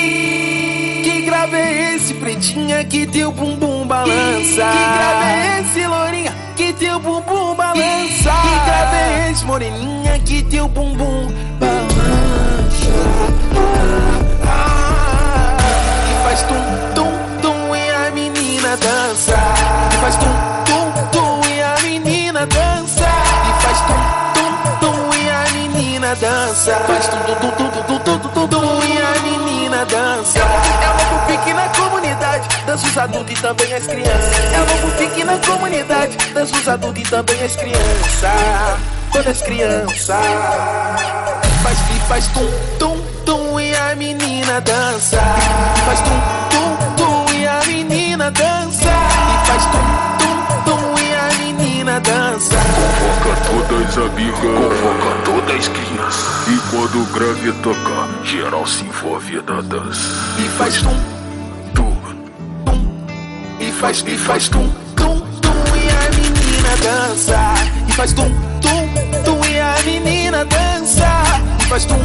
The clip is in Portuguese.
Que grave é esse, pretinha, que teu bumbum balança? Que grave é esse, lourinha, que teu bumbum balança? Que grave é esse, moreninha, que teu bumbum balança? Que faz tum, tum, tum e a menina dança. Que faz tum, tum, tum e a menina dança. Que faz tum, tum, tum e a menina dança. Faz tum, tum, tum, tum, tum, tum, tum, tum e a menina dança. É um novo pique na comunidade, dança os adultos e também as crianças. É um novo pique na comunidade, dança os adultos e também as crianças. Todas as crianças. Faz tum, tum, tum e a menina dança. Faz tum, tum, tum e a menina dança. E faz tum, tum, tum e a menina dança. Convoca todas amigas, convoca todas as crianças. E quando o grave tocar, geral se envolve na dança. E faz tum, tum, tum. E faz tum, tum, tum e a menina dança. E faz tum, tum, tum e a menina dança. E faz tum,